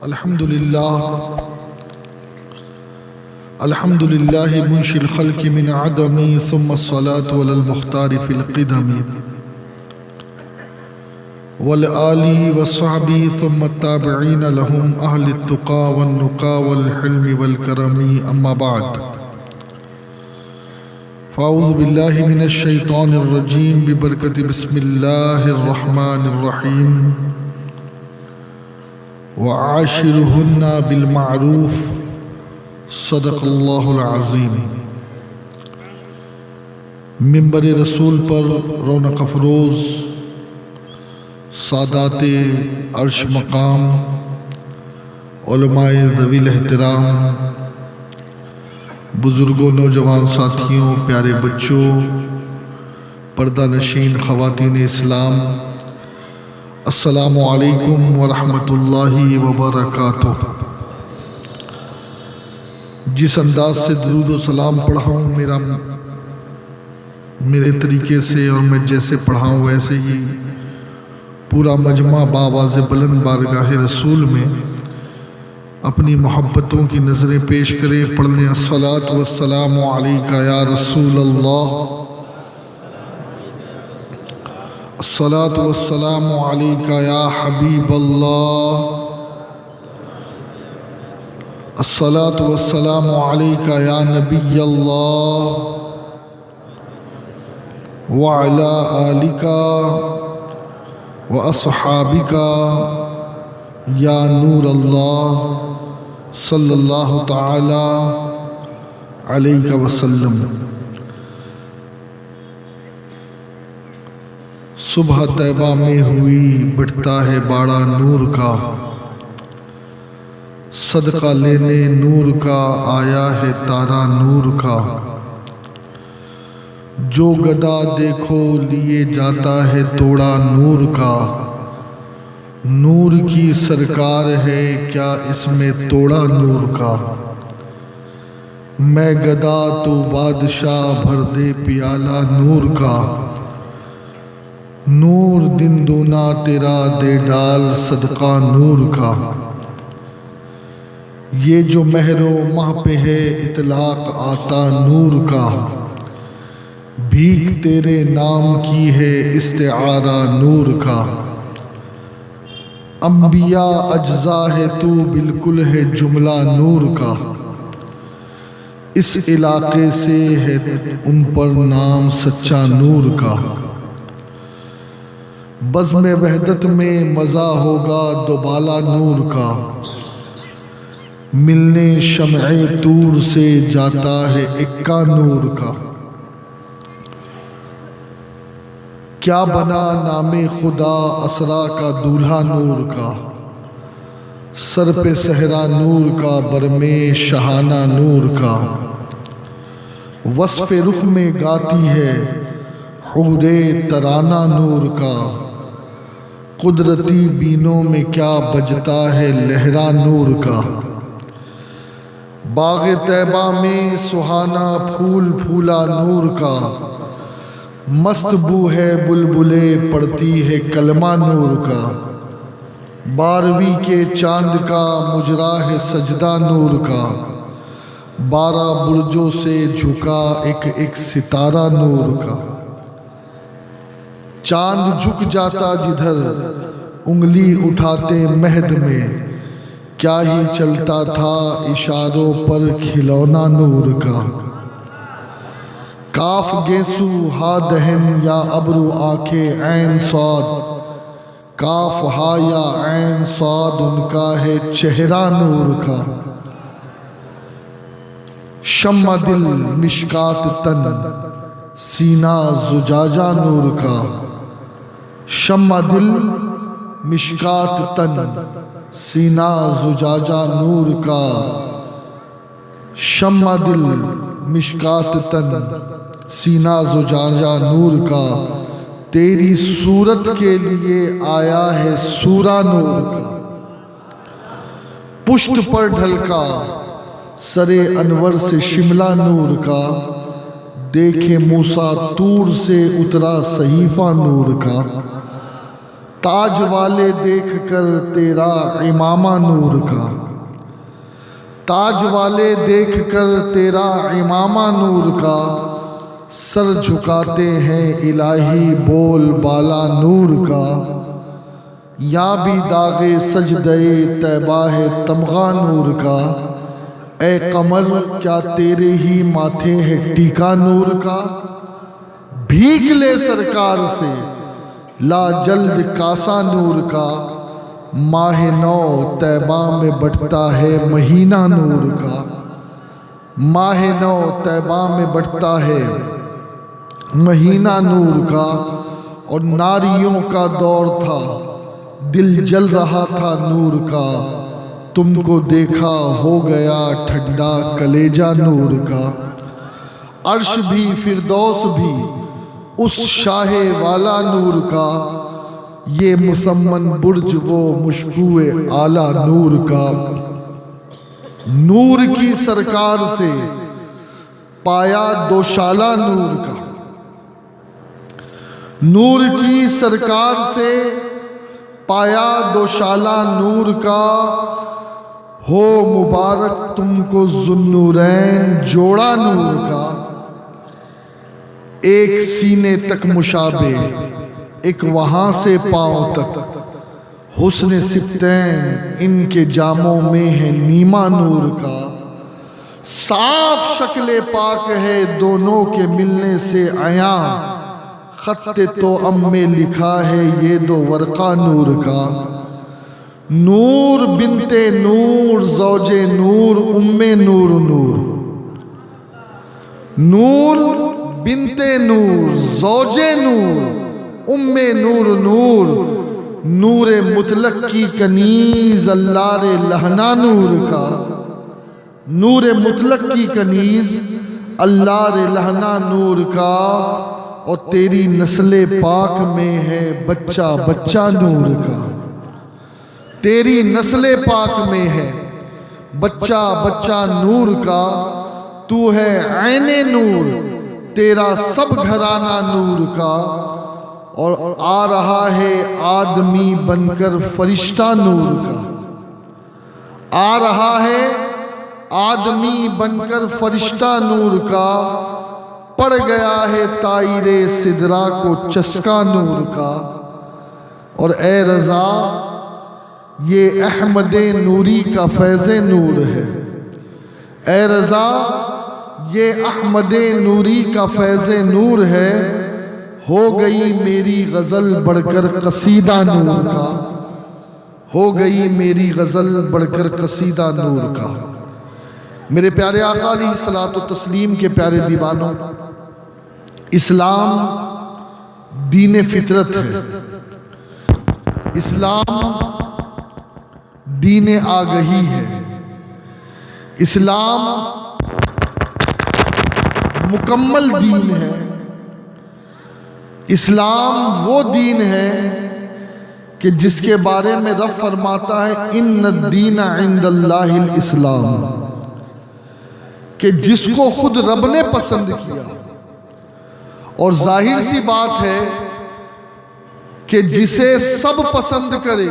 अल्हम्दुलिल्लाह मुंशिल खल्क़ि मिन अदमी सुम्मा अस्सलातु अलल मुख्तारि फिल क़िदमी वल आलि वस्सहबी सुम्मा ताबिईन लहुम अहलित तुक़ा वन नुक़ा वल हिल्मि वल करमी अम्मा बाद फ़अऊज़ु बिल्लाहि मिनश शैतानिर रजीम बिबरकति बिस्मिल्लाहिर रहमानिर रहीम व आशिरुहुन्ना बिल मारूफ़ सदक़ल्लाहुल अज़ीम। मिंबर रसूल पर रौनक अफरोज़ सादाते अर्श मकाम उलमाए ज़वील एहतराम, बुज़ुर्गों, नौजवान साथियों, प्यारे बच्चों, पर्दा नशीन ख़वातीन इस्लाम, अस्सलामु अलैकुम व रहमतुल्लाहि व बरकातुहू। जिस अंदाज से दुरूद व सलाम पढ़ाऊँ मेरे तरीके से और मैं जैसे पढ़ाऊँ वैसे ही पूरा मजमा बावाज़ बुलंद बारगाह रसूल में अपनी मोहब्बतों की नज़रें पेश करे। पढ़ लें अस्सलातु वस्सलामु अलैका या रसूल अल्लाह, अस्सलातु वस्सलामु अलैका या हबीब अल्लाह, अस्सलातु वस्सलामु अलैका या नबी अल्लाह व अला आलिका व अस्हाबिका या नूर अल्लाह सल्लल्लाहु ताला अलैहि वसल्लम। सुबह तैबा में हुई बढ़ता है बाड़ा नूर का, सदका लेने नूर का आया है तारा नूर का। जो गदा देखो लिए जाता है तोड़ा नूर का, नूर की सरकार है क्या इसमें तोड़ा नूर का। मैं गदा तो बादशाह भर दे प्याला नूर का, नूर दिन दूना तेरा दे डाल सदका नूर का। ये जो महरो माह पे है इतलाक आता नूर का, भीख तेरे नाम की है इस्तिआरा नूर का। अंबिया अज्जा है तू बिल्कुल है जुमला नूर का, इस इलाके से है उन पर नाम सच्चा नूर का। बज़्म वहदत में मज़ा होगा दोबाला नूर का, मिलने शम्ए तूर से जाता है इक्का नूर का। क्या बना नामे खुदा असरा का दूल्हा नूर का, सर पे सहरा नूर का बरमे शहाना नूर का। वस्फ़े रुख में गाती है हुरे तराना नूर का, कुदरती बीनों में क्या बजता है लहरा नूर का। बाग़े तैबा में सुहाना फूल फूला नूर का, मस्त बू है बुलबुले पड़ती है कलमा नूर का। 12वीं के चांद का मुजरा है सजदा नूर का, 12 बुर्जों से झुका एक एक सितारा नूर का। चांद झुक जाता जिधर उंगली उठाते महद में, क्या ही चलता था इशारों पर खिलौना नूर का। काफ गेसू हा दहन या अब्रू आंखें ऐन सौद, काफ हा या ऐन सौद उनका है चेहरा नूर का। शम्मा दिल मिशकात तन सीना जुजाजा नूर का, शम्मा दिल मिशकात तन सीना जुजाजा नूर का। शम्मा दिल मिशकात तन सीना जुजाजा नूर का, तेरी सूरत के लिए आया है सूरा नूर का। पुष्ट पर ढलका सरे अनवर से शिमला नूर का, देखे मूसा तूर से उतरा सहीफा नूर का। ताज वाले देख कर तेरा इमामा नूर का, ताज वाले देख कर तेरा इमामा नूर का, सर झुकाते हैं इलाही बोल बाला नूर का। या भी दागे सजदे तैबा है तमगा नूर का, ए कमर क्या तेरे ही माथे है टीका नूर का। भीख ले सरकार से ला जल्द कासा नूर का, माह नौ तैबा में बढ़ता है महीना नूर का। माह नौ तैबा में बढ़ता है महीना नूर का। और नारियों का दौर था दिल जल रहा था नूर का, तुमको देखा हो गया ठंडा कलेजा नूर का। अर्श भी फिरदौस भी उस शाहे वाला नूर का, ये मुसम्मन बुर्ज वो मुश्कुए आला नूर का। नूर की सरकार से पाया दोशाला नूर का, नूर की सरकार से पाया दोशाला नूर का। हो मुबारक तुमको जुन्नूरैन जोड़ा नूर का। एक सीने तक मुशाबे एक वहां से पांव तक, हुस्न सिफ्तैन इनके जामों में है नीमा नूर का। साफ शक्ले पाक है दोनों के मिलने से आया, खत्ते तो अम में लिखा है ये दो वर्का नूर का। नूर बिनते नूर ज़ौजे नूर उम्मे नूर नूर, नूर बिनते नूर ज़ौजे नूर उम्मे नूर नूर। नूर मुतलक की कनीज अल्लाह रे लहना नूर का, नूर मुतलक की कनीज अल्लाह रे लहना नूर का। और तेरी नस्ले पाक में है बच्चा बच्चा नूर का, तेरी नस्ले पाक में है बच्चा बच्चा नूर का। तू है ऐने नूर तेरा सब घराना नूर का। और आ रहा है आदमी बनकर फरिश्ता नूर का, आ रहा है आदमी बनकर फरिश्ता नूर का। पड़ गया है तायरे सिदरा को चस्का नूर का। और ए रज़ा ये अहमद नूरी का फैज़ नूर है, ए रज़ा ये अहमद नूरी का फैज़ नूर है। हो गई मेरी गज़ल बढ़कर कसीदा नूर का, हो गई मेरी गज़ल बढ़कर कसीदा नूर का। मेरे प्यारे आका अलैहिस्सलातु तस्लीम के प्यारे दीवानों, इस्लाम दीन फितरत है, इस्लाम दीन आगही है, इस्लाम मुकम्मल दीन है। इस्लाम वो दीन है कि जिसके बारे में रब फरमाता है इन्न दीन इंदल्लाहिल इस्लाम, कि जिसको खुद रब ने पसंद किया। और जाहिर सी बात है कि जिसे सब पसंद करे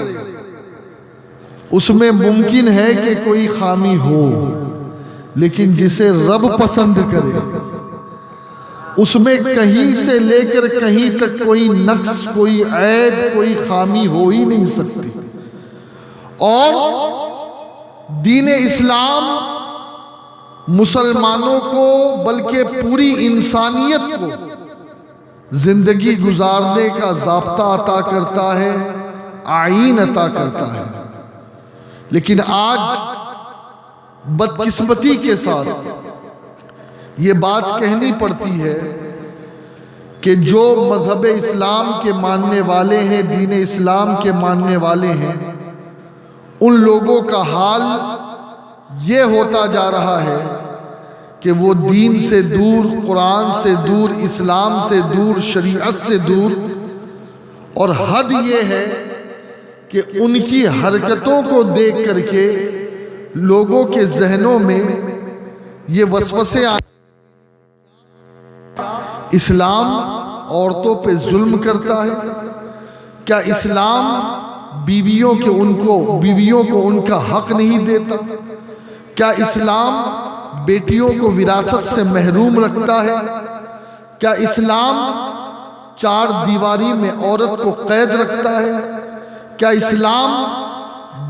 उसमें मुमकिन है कि कोई खामी हो, लेकिन जिसे रब पसंद करे उसमें कहीं से लेकर कहीं तक कोई नक्स, कोई ऐब, कोई खामी हो ही नहीं सकती। और दीन इस्लाम मुसलमानों को बल्कि पूरी इंसानियत को जिंदगी गुजारने का ज़ाब्ता अता करता है, आईन अता करता है। लेकिन आज बदकिस्मती के साथ ये बात कहनी पड़ती है कि जो मज़हब इस्लाम के मानने वाले हैं, दीन इस्लाम के मानने वाले हैं, उन लोगों का हाल ये होता जा रहा है कि वो दीन से दूर, कुरान से दूर, इस्लाम से दूर, शरीयत से दूर। और हद ये है कि उनकी हरकतों को देख करके लोगों के जहनों में ये वसवसे आ, इस्लाम औरतों पे जुल्म करता है, क्या इस्लाम बीवियों को उनका हक नहीं देता? क्या इस्लाम बेटियों को विरासत से महरूम रखता है? क्या इस्लाम चार दीवारी में औरत को कैद रखता है? क्या इस्लाम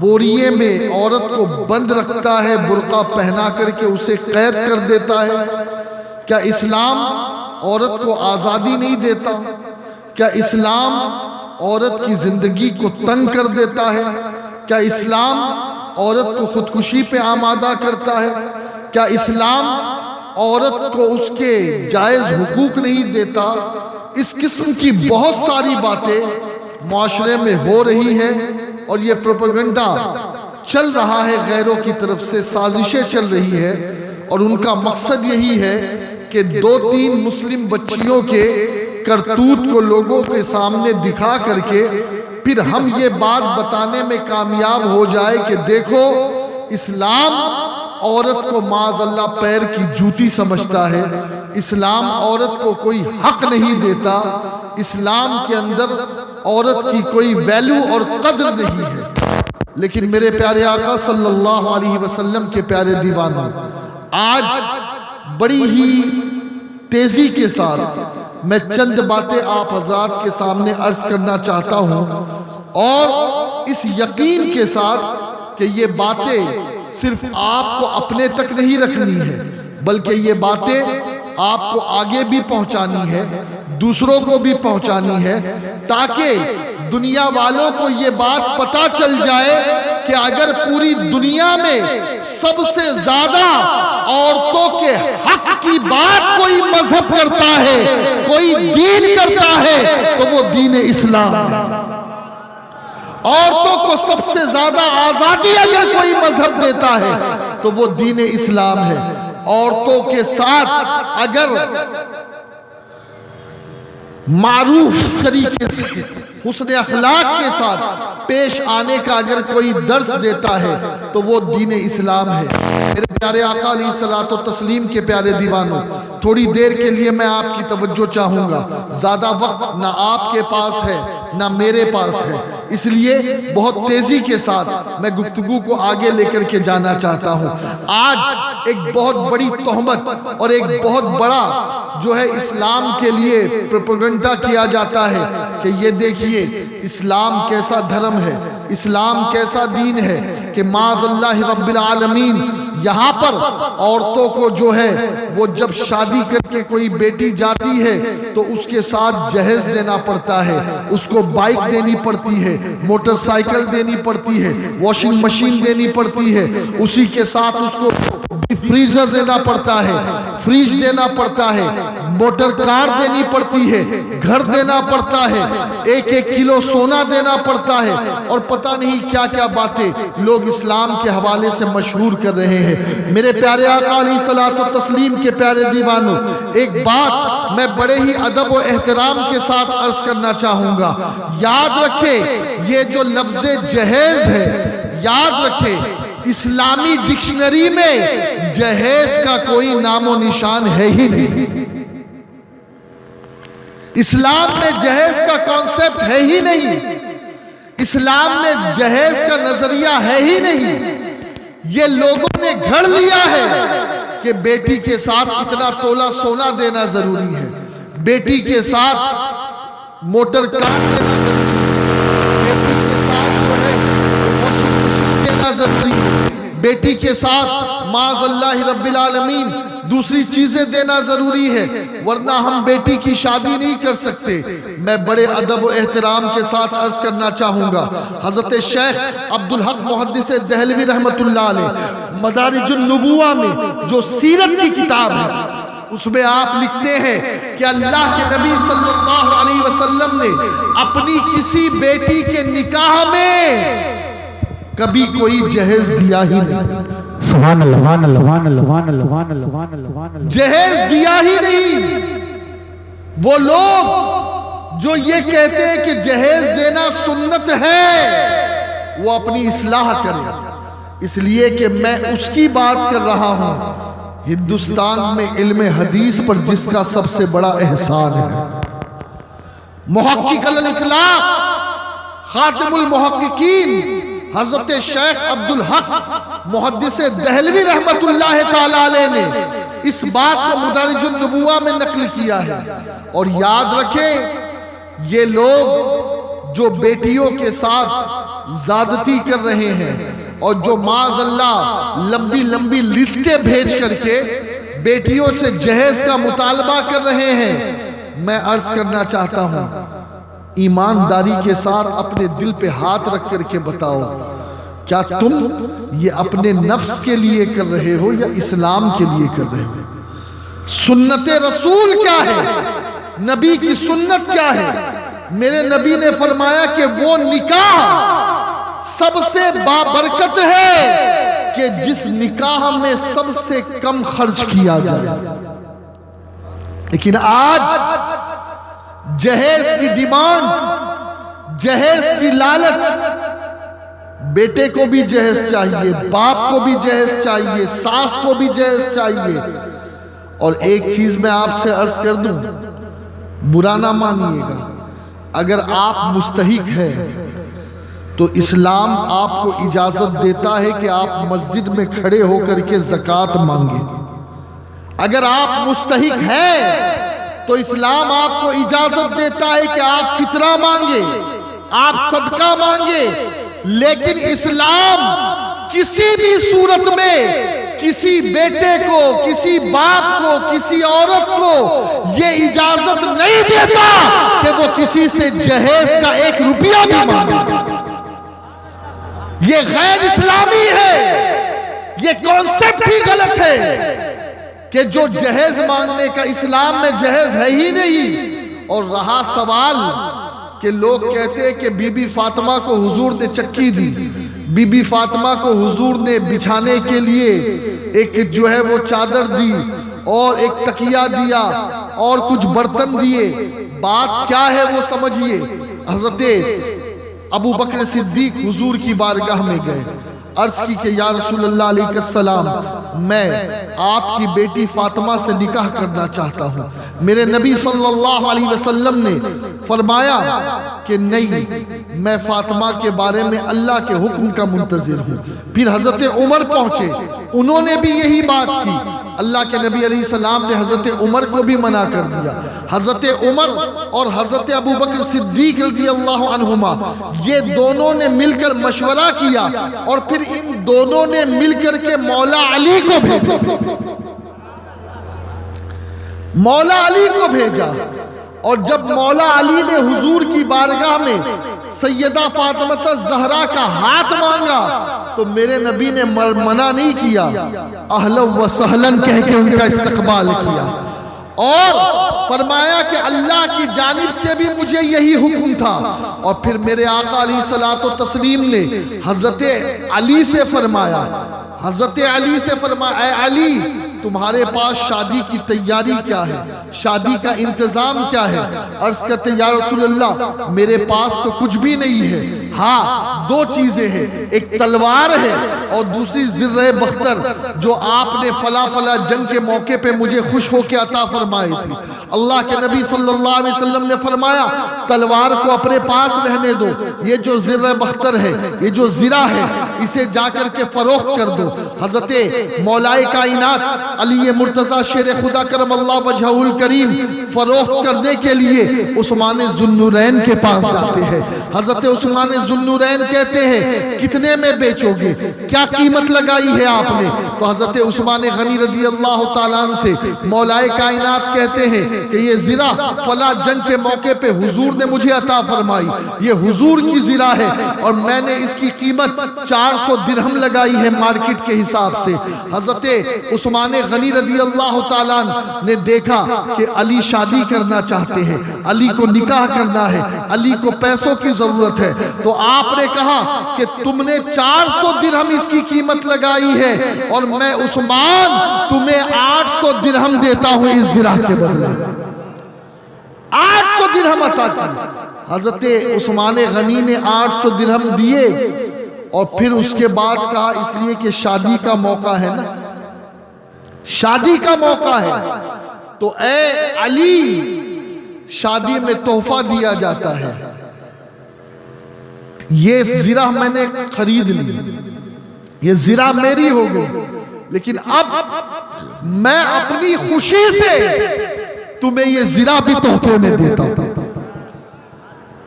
बोरिए में औरत को बंद रखता है, बुर्का पहना करके उसे कैद कर देता है? क्या इस्लाम औरत को आज़ादी नहीं देता? क्या इस्लाम औरत की जिंदगी को तंग कर देता है? क्या इस्लाम औरत को खुदकुशी पे आमादा करता है? क्या इस्लाम औरत को उसके जायज हुकूक नहीं देता? इस किस्म की बहुत सारी बातें माशरे में हो रही है और ये प्रोपेगेंडा चल रहा है, गैरों की तरफ से साजिशें चल रही है और उनका मकसद यही है कि 2-3 मुस्लिम बच्चियों के करतूत को लोगों के सामने दिखा करके फिर हम ये बात बताने में कामयाब हो जाए कि देखो इस्लाम औरत को माज़अल्लाह पैर की जूती समझता है, इस्लाम औरत को कोई हक नहीं देता, इस्लाम के अंदर औरत की कोई वैल्यू और कद्र नहीं है। लेकिन मेरे प्यारे आका सल्लल्लाहु अलैहि वसल्लम के प्यारे दीवानों, आज बड़ी ही तेजी के साथ मैं चंद बातें आप हज़रात के सामने अर्ज करना चाहता हूं और इस यकीन के साथ कि ये बातें सिर्फ आपको अपने तक नहीं रखनी है, बल्कि ये बातें आपको आगे भी पहुंचानी है, दूसरों को भी पहुंचानी है, ताकि दुनिया वालों को ये बात पता चल जाए कि अगर पूरी दुनिया में सबसे ज्यादा औरतों के हक की बात कोई मजहब करता है, कोई दीन करता है, तो वो दीन इस्लाम है। औरतों को सबसे ज्यादा आजादी अगर कोई मजहब देता है तो वो दीन इस्लाम है। औरतों के साथ अगर मारूफ तरीके से हुस्न अखलाक के साथ पेश आने का अगर कोई दर्स देता है तो वो दीन इस्लाम है। मेरे प्यारे आका अलैहिस्सलातो तस्लीम के प्यारे दीवानों, थोड़ी देर के लिए मैं आपकी तवज्जो चाहूंगा। ज्यादा वक्त ना आपके पास है ना मेरे पास है, इसलिए बहुत तेजी के साथ मैं गुफ्तगू को आगे लेकर के जाना चाहता हूं। आज एक बहुत बड़ी तोहमत और एक बहुत बड़ा जो है इस्लाम के लिए प्रोपेगेंडा किया जाता है कि ये देखिए इस्लाम कैसा धर्म है, इस्लाम कैसा दीन है कि माज़अल्लाह रब्बिल आलमीन यहाँ पर औरतों को जो है वो जब शादी करके कोई बेटी जाती है तो उसके साथ जहेज देना पड़ता है, उसको बाइक देनी पड़ती है, मोटरसाइकिल देनी पड़ती है, वॉशिंग मशीन देनी पड़ती है, उसी के साथ उसको फ्रीजर देना पड़ता है, फ्रिज देना पड़ता है, मोटर कार देनी पड़ती है, घर देना पड़ता है, 1-1 किलो सोना देना पड़ता है और पता नहीं क्या क्या बातें लोग इस्लाम के हवाले से मशहूर कर रहे हैं। मेरे प्यारे आका अलैहिस्सलातो तस्लीम के प्यारे दीवानों, एक बात मैं बड़े ही अदब और एहतराम के साथ अर्ज करना चाहूंगा। याद रखें ये जो लफ्ज़ जहेज है, याद रखें इस्लामी डिक्शनरी में जहेज का कोई नामो निशान है ही नहीं। इस्लाम में जहेज का कॉन्सेप्ट है ही नहीं, इस्लाम में जहेज का नजरिया है ही नहीं। ये लोगों ने घड़ लिया है कि बेटी के साथ इतना तोला सोना देना जरूरी है, बेटी के साथ मोटर कार देना जरूरी है, बेटी के साथ जो है वॉशिंग मशीन देना जरूरी है, बेटी के साथ माज़अल्लाह रब्बिल आलमीन दूसरी चीजें देना जरूरी है, वरना हम बेटी की शादी नहीं कर सकते। मैं बड़े अदब और एहतराम के साथ अर्ज करना चाहूंगा, हजरत शेख अब्दुल हक मुहद्दिस दहलवी रहमतुल्लाह अलैह मदारिजुन नबुवा में जो सीरत की किताब है उसमें आप लिखते हैं कि अल्लाह के नबी सल्लल्लाहु अलैहि वसल्लम ने अपनी किसी बेटी के निकाह में कभी कोई जहेज दिया ही नहीं। जहेज दिया ही नहीं। वो लोग जो ये कहते हैं कि जहेज देना सुन्नत है, वो अपनी इस्लाह करें, इसलिए कि मैं उसकी बात कर रहा हूं हिंदुस्तान में इल्म हदीस पर जिसका सबसे बड़ा एहसान है। मुहक्किक अल इतलाक खातिमुल मुहक्किकीन हजरत शेख अब्दुल हक मुहद्दिस दहलवी रहमतुल्लाह ताला अलैह ने इस बात को मदारिजुन नबुव्वा में नकल किया है। और याद रखें, ये लोग जो बेटियों के साथ ज्यादती कर रहे हैं और जो माज़अल्लाह लंबी लंबी लिस्टें भेज करके बेटियों से जहेज का मुतालबा कर रहे हैं, मैं अर्ज करना चाहता हूं, ईमानदारी के साथ अपने दिल पे हाथ रख करके बताओ, क्या तुम ये अपने नफ्स के लिए कर रहे हो या इस्लाम के लिए कर रहे हो? सुन्नत रसूल क्या है? नबी की सुन्नत क्या है? मेरे नबी ने फरमाया कि वो निकाह सबसे बाबरकत है कि जिस निकाह में सबसे कम खर्च किया जाए। लेकिन आज जहेज की डिमांड, जहेज की लालच, बेटे को भी जहेज चाहिए, बाप को भी जहेज चाहिए, सास को भी जहेज चाहिए। और एक चीज मैं आपसे अर्ज कर दूं, बुरा ना मानिएगा, अगर आप मुस्तहिक हैं तो इस्लाम आपको इजाजत देता है कि आप मस्जिद में खड़े होकर के ज़कात मांगे। अगर आप मुस्तहिक हैं तो इस्लाम आपको इजाजत देता है कि आप फितरा मांगे, आप सदका मांगे। लेकिन इस्लाम किसी भी सूरत में किसी बेटे को, किसी बाप को, किसी औरत को यह इजाजत नहीं देता कि वो किसी से जहेज का 1 रुपया भी मांगे। ये गैर इस्लामी है, ये कॉन्सेप्ट ही गलत है कि जो जहेज मांगने का, इस्लाम में जहेज है ही नहीं। और रहा सवाल कि लोग कहते हैं कि बीबी फातिमा को हुजूर ने चक्की दी, बीबी फातिमा को हुजूर ने बिछाने के लिए एक जो है वो चादर दी और एक तकिया दिया और कुछ बर्तन दिए। बात क्या है वो समझिए। हजरत अबू बकर सिद्दीक हुजूर की बारगाह में गए, अर्ज की कि या रसूलल्लाह अलैहिस्सलाम, मैं आपकी बेटी फातिमा से निकाह करना चाहता हूँ। मेरे नबी सल्लल्लाहु अलैहि वसल्लम ने फरमाया कि नहीं, मैं फातिमा के बारे में अल्लाह के हुक्म का मुंतजिर हूँ। फिर हजरत उमर पहुँचे, उन्होंने भी यही बात की। अल्लाह के नबी अलैहिस्सलाम ने हजरत उमर को भी मना कर दिया। हजरत उमर और हजरत अबू बकर सिद्दीक रज़ियल्लाहु अन्हुमा, ये दोनों ने मिलकर मशवरा किया और फिर इन दोनों ने मिलकर के मौला अली को भेजा, मौला अली को भेजा। और जब मौला अली ने हुजूर की बारगाह में सैयदा फातिमा ज़हरा का हाथ मांगा तो मेरे नबी ने मना नहीं किया, अहलन व सहलन कह के उनका इस्तकबाल किया और फरमाया कि अल्लाह की जानिब से भी मुझे यही हुक्म था। और फिर मेरे आका अलैहिस्सलातो तस्लीम ने हजरत अली से फरमाया, हजरत अली से फरमाया, ऐ अली, तुम्हारे पास शादी की तैयारी क्या है, शादी का इंतजाम क्या है? अर्ज करते या रसूलल्लाह, मेरे पास तो कुछ भी नहीं है। हाँ, 2 चीजें हैं, एक तलवार है और दूसरी ज़िर्रे बख्तर जो आपने फला फला जंग के मौके पे मुझे खुश होकर अता फरमाई थी। अल्लाह के नबी सल्लल्लाहु अलैहि वसल्लम ने फरमाया, तलवार को अपने पास रहने दो, ये जो ज़िर्रे बख्तर है, ये जो ज़िरा है, इसे जाकर के फरोख्त कर दो। हजरत मौलाए कायनात अली मुर्तज़ा शेर खुदा करम अल्लाह वजहुल करीम फरोख्त करने के लिए उस्मान ज़ुन्नुरैन के पास जाते हैं। हजरत उस्मान ज़ुन्नुरैन कहते हैं, कितने में बेचोगे, क्या कीमत लगाई है आपने? तो हजरत उस्मान गनी रज़ियल्लाहु ताला अन्हु से मौलाए कायनात कहते हैं कि ये ज़िरा फला जंग के मौके पे हुजूर ने मुझे अता फरमाई, ये हुजूर की ज़िरा है और मैंने इसकी कीमत 400 दिरहम लगाई है मार्केट के हिसाब से। हजरत उस्मान गनी रज़ियल्लाहु ताला अन्हु ने देखा कि अली शादी करना चाहते हैं, अली को निकाह करना है, अली को पैसों की जरूरत है, तो आपने कहा कि तुमने 400 दिरहम इसकी कीमत लगाई है और मैं उस्मान तुम्हें 800 दिरहम देता हूं इस ज़िरा के बदले। 800 दिरहम अता की। हजरत उस्मान गनी ने 800 दिरहम दिए और फिर उसके बाद कहा, इसलिए कि शादी का मौका है ना, शादी का मौका है, तो ए अली, शादी में तोहफा दिया जाता है। ये ज़िरा मैंने खरीद ली, ये ज़िरा मेरी हो गई, लेकिन अब मैं अपनी खुशी से तुम्हें ये ज़िरा भी तोहफे में देता हूं।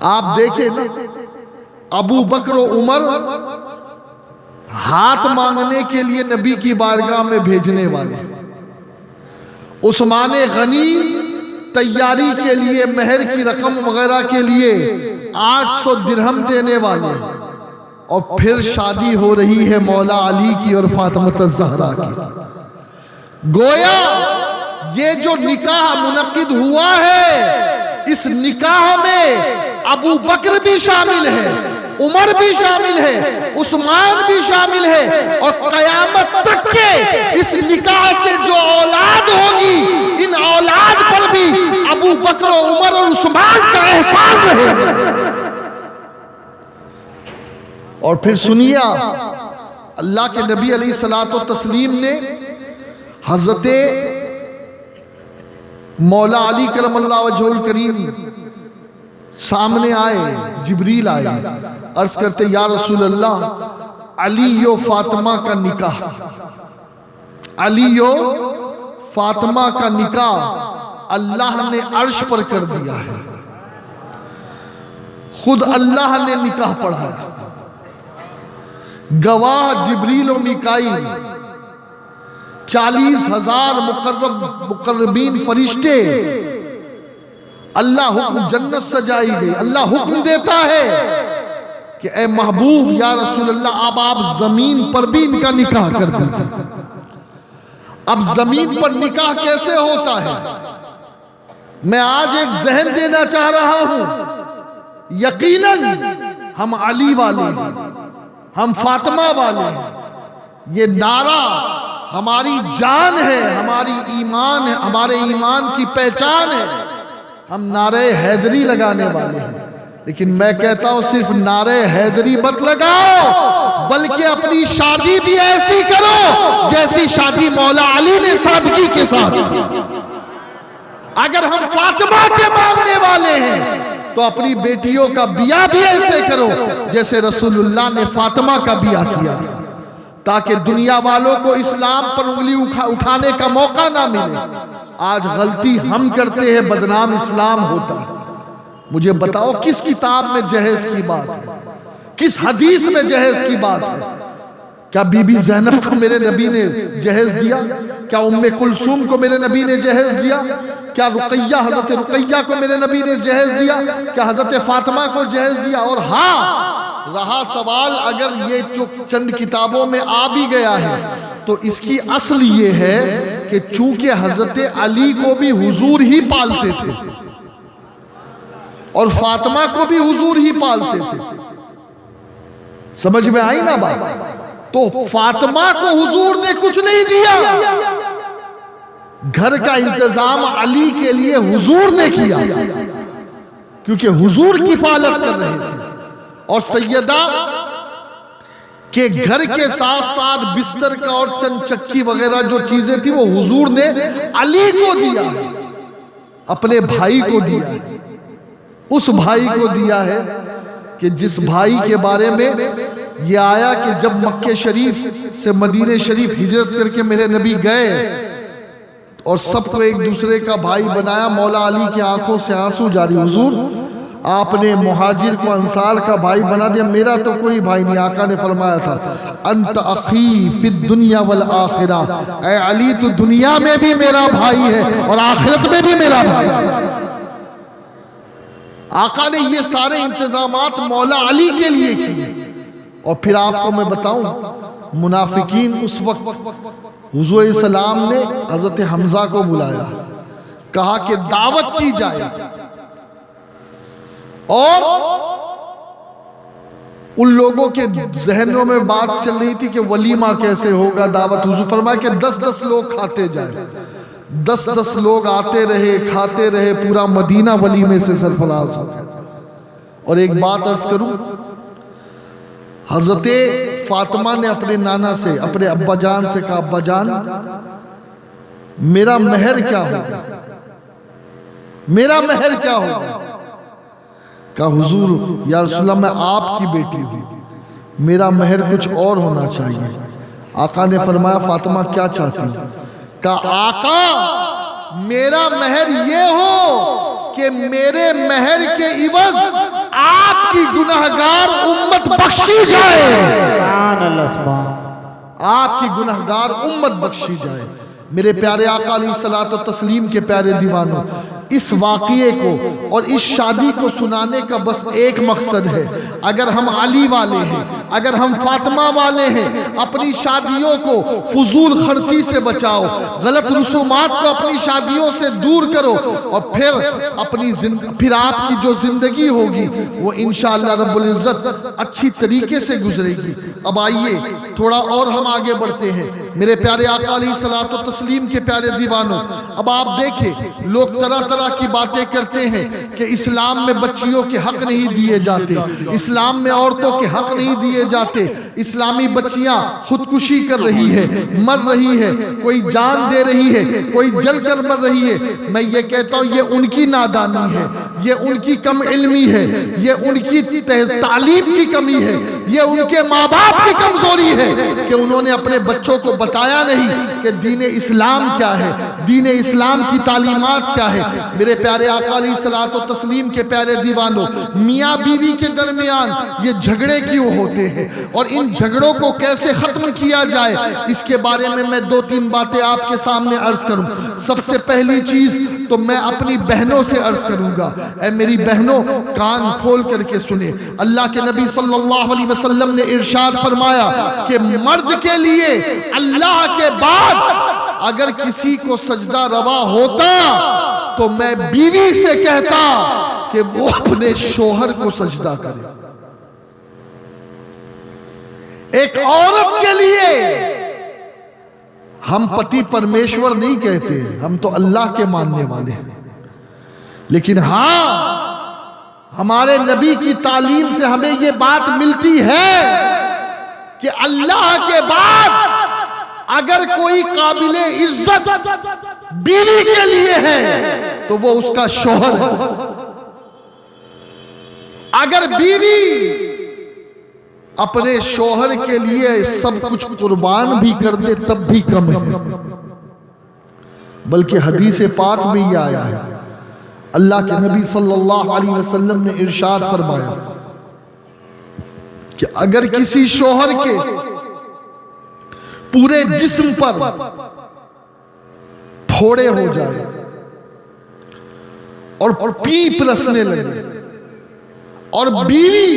आप देखें ना, अबू बकर और उमर हाथ मांगने के लिए नबी की बारगाह में भेजने वाले, उस्मान गनी तैयारी के लिए महर की रकम वगैरह के लिए 800 दिरहम देने वाले, और फिर शादी हो रही है मौला अली की और फातिमा ज़हरा की। गोया ये जो निकाह मुनक्किद हुआ है, इस निकाह में अबू बकर भी शामिल है, उमर भी शामिल है, उस्मान भी शामिल है, और कयामत तक के इस निकाह से जो औलाद होगी, इन औलाद पर भी अबू बकर, उमर और उस्मान का एहसान रहेगा। और फिर सुनिए, अल्लाह के नबी अलैहिस्सलातो तस्लीम ने हजरते मौला अली करमल्लाहु वजहुल करीम सामने आए, जिब्रील आए, अर्ज करते या रसूल अल्लाह, अली यो फातिमा का निकाह, अली यो फातिमा का निकाह अल्लाह ने अर्श पर कर दिया है, खुद अल्लाह ने निकाह पढ़ाया, गवाह जिब्रील और मिकाईल, 40,000 मुकर्रबीन फरिश्ते, अल्लाह हुक्म, जन्नत सजाई गई, अल्लाह हुक्म देता है कि ए महबूब या रसूल अल्लाह, अब आप जमीन पर भी इनका निकाह कर दीजिए। अब जमीन पर निकाह कैसे होता है, मैं आज एक जहन देना चाह रहा हूं। यकीनन हम अली वाले हैं, हम फातिमा वाले हैं, ये नारा हमारी जान है, हमारी ईमान है, हमारे ईमान की पहचान है। हम नारे हैदरी लगाने वाले हैं, लेकिन मैं कहता हूं सिर्फ नारे हैदरी मत लगाओ, बल्कि अपनी शादी भी ऐसी करो जैसी शादी मौला अली ने सादगी के साथ की। अगर हम फातिमा के मानने वाले हैं तो अपनी बेटियों का बिया भी ऐसे करो जैसे रसूलुल्लाह ने फातिमा का बिया किया था, ताकि दुनिया वालों को इस्लाम पर उंगली उठाने का मौका ना मिले। आज गलती हम करते हैं, बदनाम इस्लाम होता है। मुझे बताओ किस किताब में जहेज की बात है, किस हदीस में जहेज की बात है? क्या बीबी ज़ैनब को मेरे नबी ने जहेज दिया? क्या उम्मे कुलसूम को मेरे नबी ने जहेज दिया? क्या रुकैया, हजरत रुकैया को मेरे नबी ने जहेज दिया? क्या हजरत फातिमा को जहेज दिया? और हाँ, रहा सवाल, अगर ये जो चंद किताबों में आ भी गया है तो इसकी असल ये है कि चूंकि हजरत अली को भी हुजूर ही पालते थे और फातिमा को भी हुजूर ही पालते थे, समझ में आई ना बात? तो फातिमा को हुजूर ने कुछ नहीं दिया, घर का इंतजाम अली के लिए हुजूर ने किया, क्योंकि हुजूर किफालत कर रहे थे। और सैयदा के घर के साथ साथ बिस्तर का और चंद चक्की वगैरह जो चीजें थी वो हुजूर ने अली को दिया, अपने भाई को दिया, उस भाई को दिया है कि जिस भाई के बारे में ये आया कि जब मक्के शरीफ से मदीने शरीफ हिजरत करके मेरे नबी गए और सबको एक दूसरे का भाई बनाया, मौला अली की आंखों से आंसू जारी, हुजूर आपने मुहाजिर को अंसार का भाई बना दिया, मेरा तो कोई भाई नहीं। आका ने फरमाया था, अंत अखी फिद दुनिया वल आखिरा, ऐ अली तो दुनिया में भी मेरा भाई है और आखिरत में भी मेरा भाई है। आका ने ये सारे इंतजामात मौला अली के लिए किए। और फिर आपको मैं बताऊं, मुनाफिकीन उस वक्त हुजूर सलाम ने हजरत हमजा को बुलाया, कहा कि दावत की जाए, और उन लोगों के जहनों में बात चल रही थी कि वलीमा कैसे होगा, दावत। हुजूर फरमाया कि 10-10 लोग खाते जाए, 10-10 लोग आते रहे, खाते रहे, पूरा मदीना वलीमे से सरफराज हो गया। और एक बात अर्ज करूं, हजरत फातिमा ने अपने नाना से, अपने अब्बा जान से कहा, अब्बा जान मेरा महर क्या होगा, मेरा महर क्या होगा? कहा हुजूर या रसूलल्लाह मैं आपकी बेटी हूँ, मेरा महर कुछ और होना चाहिए। आका ने फरमाया फातिमा क्या चाहती हो? कहा आका मेरा महर ये हो कि मेरे महर के इवज आपकी गुनहगार उम्मत बख्शी जाए, आपकी गुनहगार उम्मत बख्शी जाए। मेरे प्यारे आका अलैहिस्सलातो तस्लीम के प्यारे दीवानों, इस वाक़िए को और इस शादी को सुनाने का बस एक मकसद है। अगर हम अली वाले हैं, अगर हम फातिमा वाले हैं, अपनी शादियों को फजूल खर्ची से बचाओ, गलत रसूमात को अपनी शादियों से दूर करो और फिर आपकी जो जिंदगी होगी वो इंशाअल्लाह रब्बुल इज्जत अच्छी तरीके से गुजरेगी। अब आइए थोड़ा और हम आगे बढ़ते हैं। मेरे प्यारे आका अलैहिस्सलातो तस्लीम के प्यारे दीवानों, अब आप देखें लोग तरह तरह की बातें करते हैं कि इस्लाम में बच्चियों के हक नहीं दिए जाते, इस्लाम में औरतों के हक नहीं दिए जाते, इस्लामी बच्चियां खुदकुशी कर रही है, मर रही है, कोई जान दे रही है, कोई जलकर मर रही है। मैं ये कहता हूं ये उनकी नादानी है, ये उनकी कम इल्मी है, ये उनकी तालीम की कमी है, ये उनके माँ बाप की कमजोरी है कि उन्होंने अपने बच्चों को बताया नहीं कि दीन इस्लाम क्या है, दीन इस्लाम की तालीमात क्या है। मेरे प्यारे आका अलैहिस्सलातो तस्लीम के प्यारे दीवानों, मियाँ बीवी के दरमियान ये झगड़े क्यों होते हैं और इन झगड़ों को कैसे खत्म किया जाए, इसके बारे में मैं दो तीन बातें आपके सामने अर्ज करूं। सबसे पहली चीज तो मैं अपनी बहनों से अर्ज करूंगा, ऐ मेरी बहनों कान खोल करके सुने। अल्लाह के नबी सल्लल्लाहु अलैहि वसल्लम ने इरशाद फरमाया कि मर्द के लिए अल्लाह के बाद अगर किसी को सजदा रवा होता तो मैं बीवी से कहता कि वो अपने शोहर को सजदा करे। एक औरत के लिए हम पति परमेश्वर नहीं कहते, हम तो अल्लाह के मानने वाले हैं, लेकिन हां हमारे नबी की तालीम से हमें यह बात मिलती है कि अल्लाह के बाद अगर कोई काबिले इज्जत बीवी के लिए है तो वो उसका शौहर है। अगर बीवी अपने शौहर के लिए सब कुछ कुर्बान भी कर दे तब भी कम है। बल्कि हदीस पाक में यह आया है, अल्लाह के नबी सल्लल्लाहु अलैहि वसल्लम ने इरशाद फरमाया कि अगर किसी शौहर के पूरे जिस्म पर फोड़े हो जाए और पीप रसने लगे और बीवी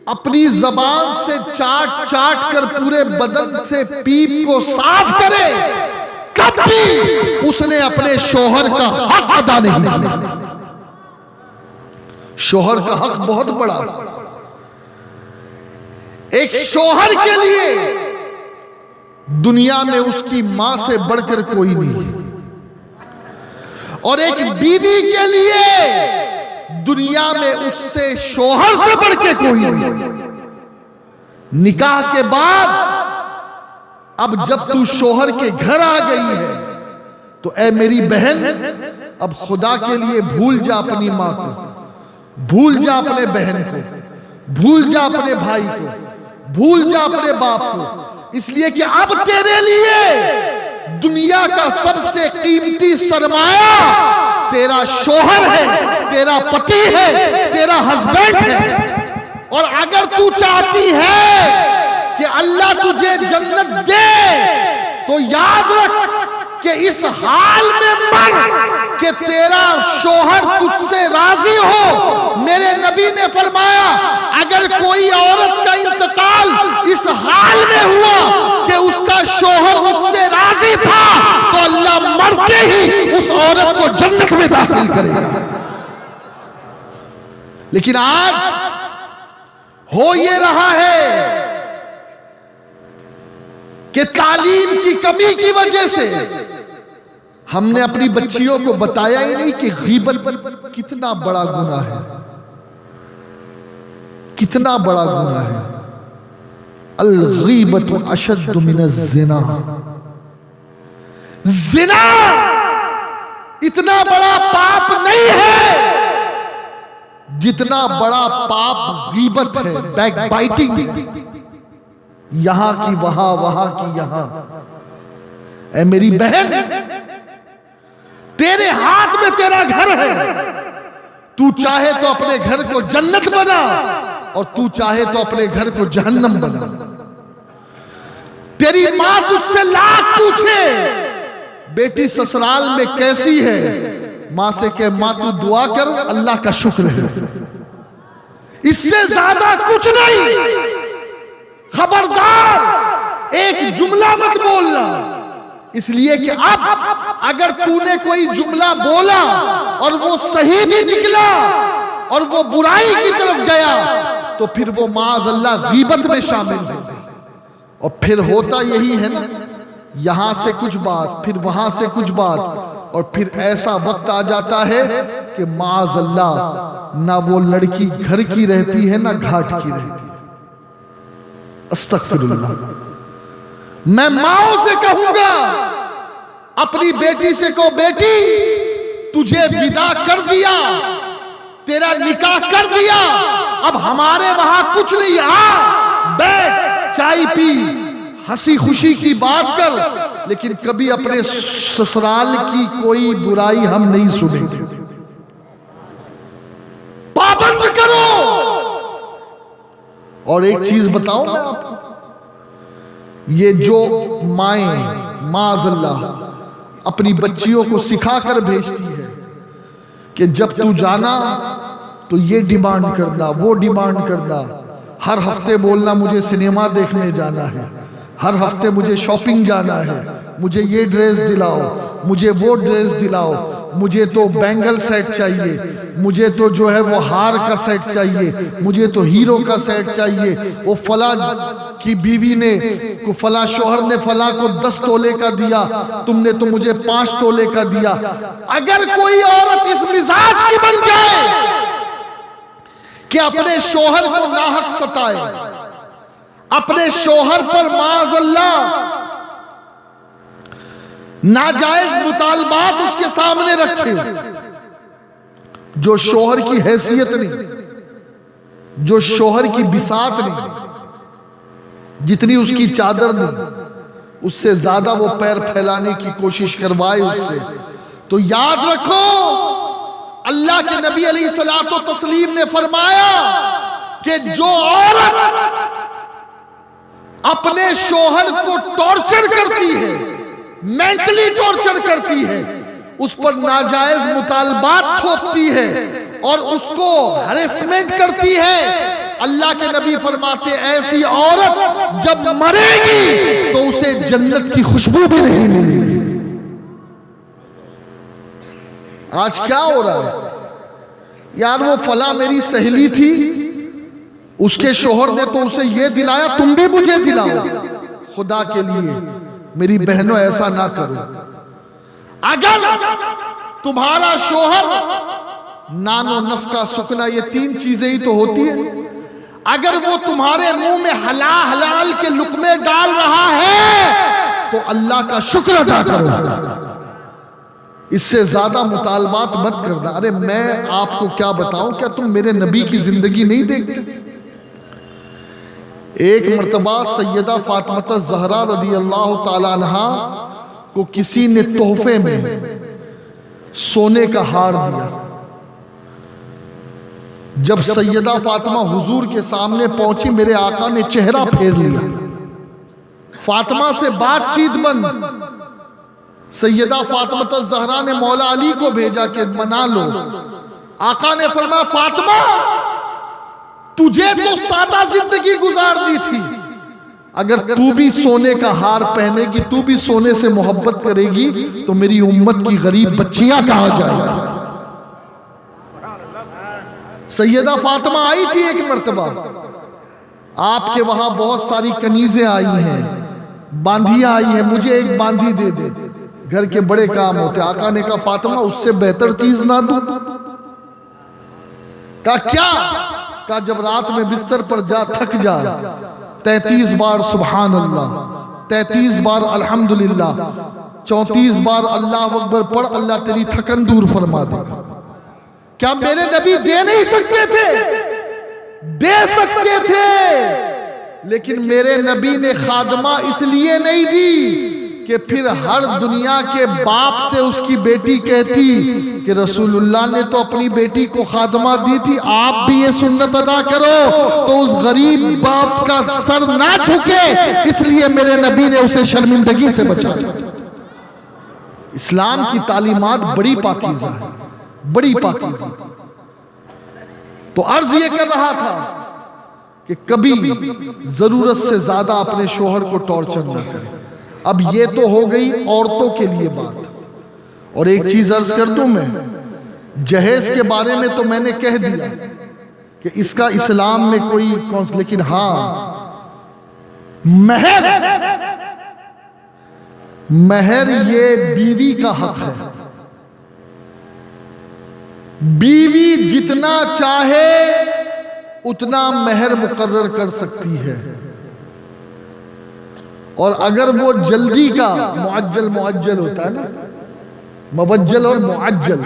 अपनी जबान से चाट चाट कर पूरे बदन से पीप को साफ करे, कभी उसने अपने शौहर का हक अदा नहीं किया। शौहर का हक बहुत बड़ा, एक शौहर के लिए दुनिया में उसकी मां से बढ़कर कोई नहीं, और एक बीवी के लिए दुनिया में उससे शौहर से बढ़ के कोई नहीं। निकाह के बाद अब जब तू शौहर के घर आ गई है तो ऐ मेरी बहन, अब खुदा के लिए भूल जा अपनी मां को, भूल जा अपने बहन को, भूल जा अपने भाई को, भूल जा अपने बाप को, इसलिए कि अब तेरे लिए दुनिया का सबसे कीमती सरमाया तेरा शौहर है, तेरा पति है, तेरा हस्बैंड है। और अगर तू चाहती है कि अल्लाह तुझे जन्नत दे तो याद रख कि इस हाल में मर कि तेरा शौहर तुझसे राजी हो। मेरे नबी ने फरमाया अगर कोई औरत का इंतकाल इस हाल में हुआ कि उसका शौहर उससे राजी था तो अल्लाह मरते ही उस औरत को जन्नत में दाखिल करेगा। लेकिन आज हो ये रहा है कि तालीम की कमी की वजह से हमने अपनी बच्चियों को बताया ही नहीं कि गीबत कितना बड़ा गुनाह है, कितना बड़ा गुनाह है। अल-गीबतु अशद्दु मिनज़-ज़िना, ज़िना इतना बड़ा पाप नहीं है जितना बड़ा पाप गीबत है, बैकबाइटिंग, यहां की वहां, वहां की यहां। ऐ मेरी बहन, तेरे हाथ में तेरा घर है। तू चाहे तो अपने घर को जन्नत बना और तू चाहे तो अपने घर को जहन्नम बना। तेरी मां तुझसे लाख पूछे बेटी ससुराल में कैसी है, मां से कह मां तू दुआ कर, अल्लाह का शुक्र है। इससे ज्यादा कुछ नहीं। खबरदार एक जुमला मत बोलना, इसलिए कि अब अगर तूने कोई जुमला बोला और वो सही भी निकला और वो बुराई की तरफ गया तो फिर वो माज़अल्लाह गीबत में शामिल हो गई। और फिर होता यही है ना, यहां से कुछ बात, फिर वहां से कुछ बात, और फिर ऐसा वक्त आ जाता है कि माज़अल्लाह ना वो लड़की घर की रहती है ना घाट की रहती है। अस्तगफिरुल्लाह। मैं माओ से कहूंगा, अपनी बेटी से कहो बेटी तुझे विदा कर दिया, तेरा निकाह कर दिया, अब हमारे वहां कुछ नहीं, आ बैठ चाय पी, हंसी खुशी की बात कर, लेकिन कभी अपने ससुराल की कोई बुराई हम नहीं सुनेंगे। पाबंद करो। और एक चीज बताऊं मैं आपको, ये जो माएं माज़अल्लाह अपनी बच्चियों को सिखा कर भेजती है कि जब तू जाना तो ये डिमांड करना, वो डिमांड करना, हर हफ्ते बोलना मुझे सिनेमा देखने जाना है, हर हफ्ते मुझे शॉपिंग जाना है, मुझे ये ड्रेस दिलाओ, मुझे वो ड्रेस दिलाओ, मुझे तो बैंगल सेट चाहिए, मुझे तो जो है वो हार का सेट चाहिए, मुझे तो हीरो का सेट चाहिए, वो फला की बीवी ने को फला शोहर ने फला को 10 तोले का दिया, तुमने तो मुझे 5 तोले का दिया। अगर कोई औरत इस मिजाज की बन जाए कि अपने शोहर को नाहक सताए, अपने शोहर पर माज़अल्लाह नाजायज मुतालबात उसके सामने रखे, जो शोहर की हैसियत नहीं, जो शोहर की बिसात नहीं, जितनी उसकी चादर नहीं, उससे ज्यादा वो पैर फैलाने की कोशिश करवाए उससे, तो याद रखो अल्लाह के नबी अलैहिस्सलातो तस्लीम ने फरमाया कि जो औरत अपने शोहर को टॉर्चर करती है, मेंटली टॉर्चर करती है, उस पर नाजायज मुतालबात थोपती है और उसको हरेसमेंट करती है, अल्लाह के नबी फरमाते ऐसी औरत जब मरेगी तो उसे जन्नत की खुशबू भी नहीं मिलेगी। आज क्या हो रहा है यार, वो फला मेरी सहेली थी, उसके शोहर ने तो उसे ये दिलाया, तुम भी मुझे दिलाओ। खुदा के लिए मेरी बहनों ऐसा ना करो। अगर तुम्हारा शोहर नानो नफका सुकना, ये 3 चीजें ही तो होती है, अगर वो तुम्हारे मुंह में हलाल के लुकमे डाल रहा है तो अल्लाह का शुक्र अदा करो, इससे ज्यादा मुतालबात मत करना। अरे मैं आपको क्या बताऊं, क्या तुम मेरे नबी की जिंदगी नहीं देखते? एक मर्तबा सैयदा फातिमा ज़हरा रदी अल्लाह ताला अन्हा को किसी ने तोहफे में सोने का हार दिया। जब सैयदा फातिमा हुजूर के सामने पहुंची, मेरे आका ने चेहरा फेर लिया, फातिमा से बातचीत बंद। सैयदा फातिमा ज़हरा ने मौला अली को भेजा कि मना लो। आका ने फरमाया फातिमा तुझे तो सादा जिंदगी गुजारनी थी, अगर तू भी सोने का हार पहनेगी, तू भी सोने से मोहब्बत करेगी तो मेरी उम्मत की गरीब बच्चियां कहां जाएगी। सैयदा फातिमा आई थी एक मर्तबा, आपके वहां बहुत सारी कनीजें आई हैं, बांधियां आई हैं, मुझे एक बांधी दे दे, घर के बड़े काम होते। आका ने कहा फातिमा उससे बेहतर चीज ना दूं? कहा क्या? कहा जब रात में बिस्तर पर जा थक जा, 33 बार सुभान अल्लाह, 33 बार अल्हम्दुलिल्लाह, 34 बार अल्लाह अकबर पढ़, अल्लाह तेरी थकन दूर फरमा देगा। क्या मेरे नबी दे नहीं सकते थे? दे सकते थे, लेकिन मेरे नबी ने खादमा इसलिए नहीं दी कि फिर हर दुनिया के बाप से उसकी बेटी कहती कि रसूलुल्लाह ने तो अपनी बेटी को खादमा दी थी, आप भी ये सुन्नत अदा करो, तो उस गरीब बाप का सर ना झुके, इसलिए मेरे नबी ने उसे शर्मिंदगी से बचाया। इस्लाम की तालीमात बड़ी पाकीज़ा है, बड़ी पाकीज़ा। तो अर्ज ये कर रहा था कि कभी जरूरत से ज्यादा अपने शोहर को टॉर्चर ना करें। अब ये तो हो गई औरतों के लिए बात, और एक चीज अर्ज कर दूं मैं, जहेज के बारे में तो मैंने कह दिया कि इसका इस्लाम में कोई लेकिन हाँ, महर ये बीवी का हक है। बीवी जितना चाहे उतना महर मुकर्रर कर सकती है, और अगर वो जल्दी का मुअज्जल होता है ना, मुबज्जल और मुअज्जल,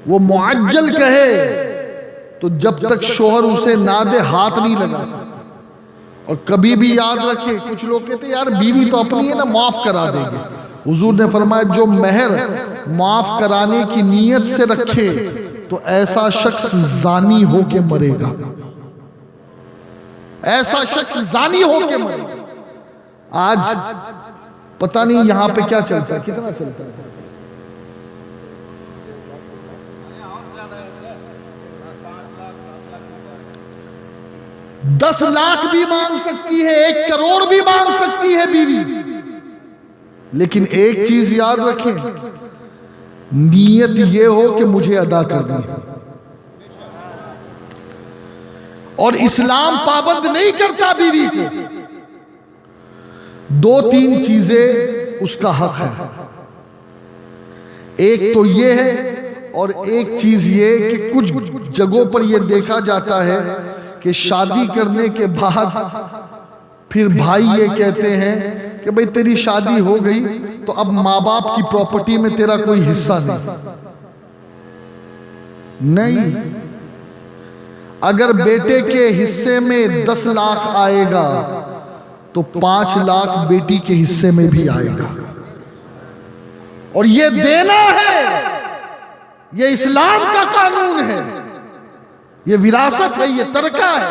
वो मुअज्जल कहे तो जब तक शोहर उसे ना दे हाथ नहीं लगा सकता। और कभी भी याद रखे, कुछ लोग कहते यार बीवी तो अपनी है ना, माफ करा देंगे। हुजूर ने फरमाया जो महर माफ कराने की नीयत से रखे तो ऐसा शख्स जानी होके मरेगा, ऐसा शख्स जानी होके मरेगा। आज पता नहीं यहां पे क्या चलता है, कितना चलता है। $10 लाख भी मांग सकती है, 1 करोड़ भी मांग सकती है बीवी, लेकिन एक चीज याद रखें, नीयत ये हो कि मुझे अदा करनी है। और इस्लाम पाबंद नहीं करता बीवी को, 2-3 चीजें उसका हक है। एक तो ये है, और एक चीज ये कि कुछ जगहों पर यह देखा जाता है कि शादी करने के बाद फिर भाई ये कहते हैं कि भाई तेरी शादी हो गई तो अब माँ बाप की प्रॉपर्टी में तेरा कोई हिस्सा नहीं। अगर बेटे के हिस्से में 10 लाख आएगा तो 5 लाख बेटी के हिस्से में भी आएगा, और ये देना है, ये इस्लाम का कानून है, ये विरासत है, ये तरका है,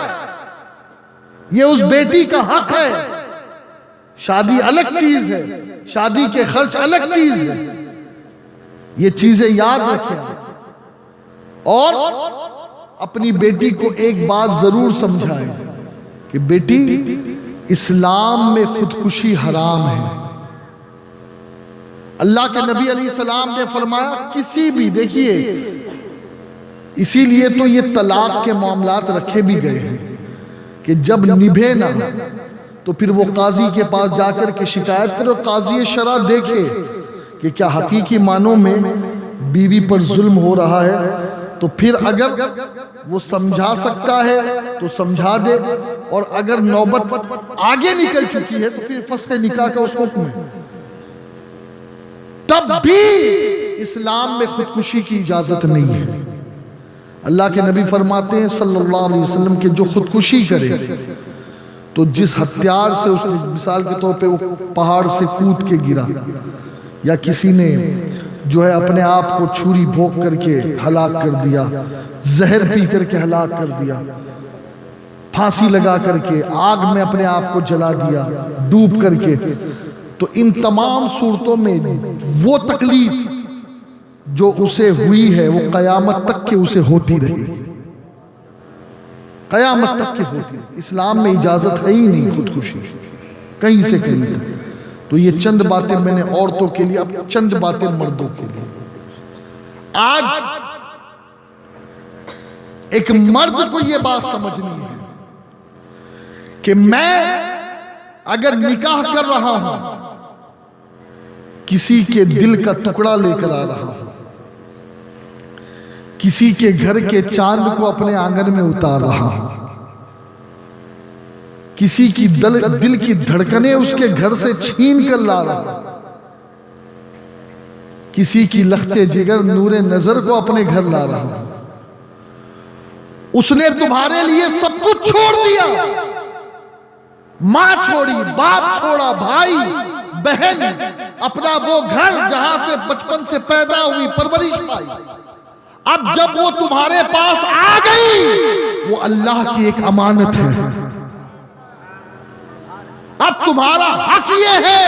ये उस बेटी का हक है। शादी अलग चीज है, शादी के खर्च अलग चीज है, ये चीजें याद रखें। और अपनी बेटी को एक बात जरूर समझाएं कि बेटी, इस्लाम में खुदकुशी हराम है। अल्लाह के नबी अलैहिस्सलाम ने फरमाया किसी भी, देखिए इसीलिए तो ये तलाक के मामलात रखे भी गए हैं कि जब निभे ना तो फिर वो काजी के पास जाकर के शिकायत करो, काजी शरा देखे कि क्या हकीकी मानों में बीवी पर जुल्म हो रहा है, तो फिर अगर वो समझा सकता है तो समझा दे, और अगर नौबत आगे निकल चुकी है तो फिर फस्ख़ निकाह का उसको हुक्म है। तब भी इस्लाम में खुदकुशी की इजाजत नहीं है। अल्लाह के नबी फरमाते हैं सल्लल्लाहु अलैहि वसल्लम के जो खुदकुशी करे तो जिस हथियार से उसने, मिसाल के तौर पे वो पहाड़ से कूद के गिरा, या किसी ने जो है अपने आप को छुरी भोंक करके हलाक कर दिया, जहर पी करके हलाक कर दिया, फांसी लगा करके आग में अपने आप को जला दिया डूब करके, तो इन तमाम सूरतों में वो तकलीफ जो उसे हुई है वो कयामत तक के उसे होती रहेगी, कयामत तक की होती है। इस्लाम में इजाजत है ही नहीं खुदकुशी कहीं से कहीं तक। तो ये चंद बातें मैंने औरतों के लिए, अब चंद बातें मर्दों के लिए। आज एक मर्द को यह बात समझनी है कि मैं अगर निकाह कर रहा हूं, किसी के दिल का टुकड़ा लेकर आ रहा हूं, किसी के घर के चांद को अपने आंगन में उतार रहा हूं, किसी की दिल की धड़कनें उसके घर से छीन कर ला रहा हूं, किसी की लख्ते जिगर नूरे नजर को अपने घर ला रहा हूं, उसने तुम्हारे लिए सब कुछ छोड़ दिया, मां छोड़ी, बाप छोड़ा, भाई बहन, अपना वो घर जहां से बचपन से पैदा हुई, परवरिश पाई। अब जब वो तुम्हारे पास आ गई, वो अल्लाह की एक अमानत है। अब तुम्हारा हक ये है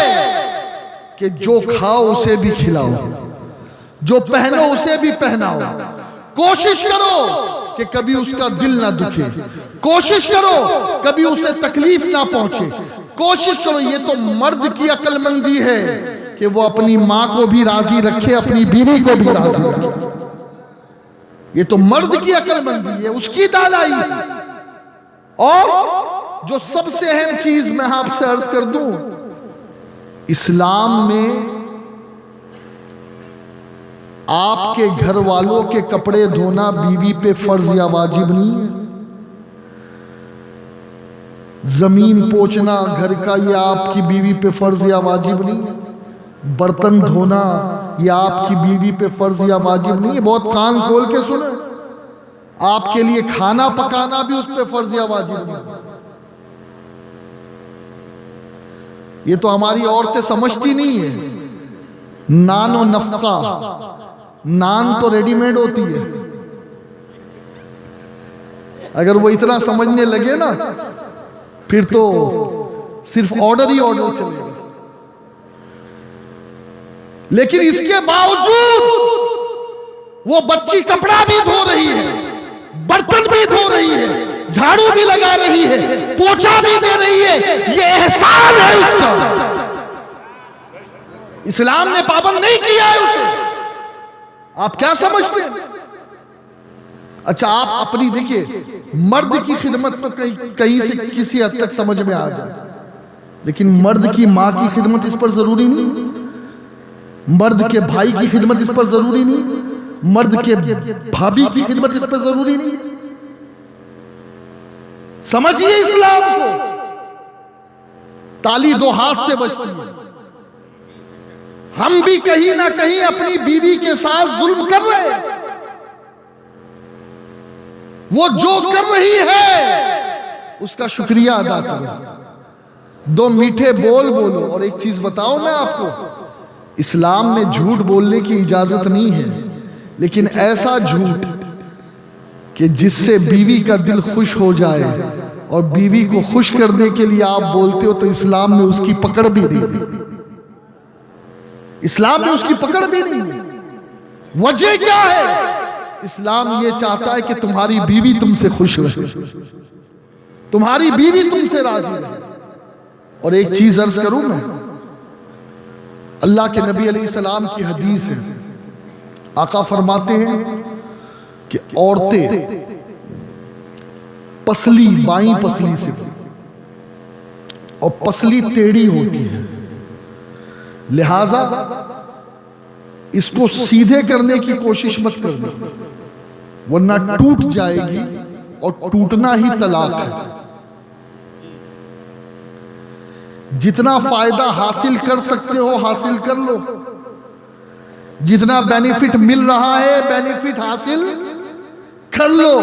कि जो खाओ उसे भी खिलाओ, जो पहनो उसे भी पहनाओ। कोशिश करो कि कभी उसका दिल ना दुखे, कोशिश करो कभी उसे तकलीफ ना पहुंचे, कोशिश करो। ये तो मर्द की अक्लमंदी है कि वो अपनी मां को भी राजी रखे, अपनी बीवी को भी राजी रखे। ये तो मर्द की अक्लमंदी है, उसकी दानाई। और जो सबसे अहम चीज मैं आपसे अर्ज कर दूं, इस्लाम में आपके घर वालों के कपड़े धोना बीवी पे फर्ज या वाजिब नहीं है। जमीन पोंछना घर का ये आपकी बीवी पे फर्ज या वाजिब नहीं है। बर्तन धोना ये आपकी बीवी पे फर्ज या वाजिब नहीं है। बहुत कान खोल के सुने, आपके लिए खाना पकाना भी उस पे फर्ज या वाजिब नहीं है। ये तो हमारी औरतें समझती नहीं है। नान और नफका, नान तो रेडीमेड होती है। अगर वो इतना समझने लगे ना, फिर तो सिर्फ ऑर्डर ही ऑर्डर चलेगा। लेकिन इसके बावजूद वो बच्ची कपड़ा भी धो रही है, बर्तन भी धो रही है, झाड़ू भी लगा रही है, पोछा भी दे रही है। ये एहसान है उसका। इस्लाम ने पाबंद नहीं किया है उसे। आप क्या समझते हैं? अच्छा, आप अपनी देखिए, मर्द की खिदमत तो कहीं से किसी हद तक समझ में आ जाए, लेकिन मर्द की मां की खिदमत इस पर जरूरी नहीं, मर्द के भाई की खिदमत इस पर जरूरी नहीं, मर्द के भाभी की खिदमत इस पर जरूरी नहीं है। समझिए इस्लाम को। ताली दो हाथ से बजती है। हम भी कहीं ना कहीं अपनी बीवी के साथ जुल्म कर रहे हैं। वो जो कर रही है उसका शुक्रिया अदा करो। दो मीठे बोल बोलो। और एक चीज बताओ मैं आपको, इस्लाम में झूठ बोलने की इजाजत नहीं है, लेकिन ऐसा झूठ कि जिससे बीवी का दिल खुश हो जाए, और बीवी को खुश करने के लिए आप बोलते हो, तो इस्लाम में उसकी पकड़ भी नहीं है। इस्लाम में उसकी पकड़ भी नहीं है। वजह क्या है? इस्लाम ये चाहता है कि तुम्हारी बीवी तुमसे खुश रहे, तुम्हारी बीवी तुमसे राजी रहे। और एक चीज अर्ज करूं मैं, अल्लाह के नबी अलैहिस्सलाम की हदीस है। आका फरमाते हैं कि औरतें पसली, बाईं पसली से, और पसली टेढ़ी होती है, लिहाजा इसको सीधे करने की कोशिश मत करना, वरना टूट जाएगी, और टूटना ही तलाक है। जितना फायदा हासिल कर सकते हो हासिल कर लो, जितना बेनिफिट मिल रहा है बेनिफिट हासिल कर लो।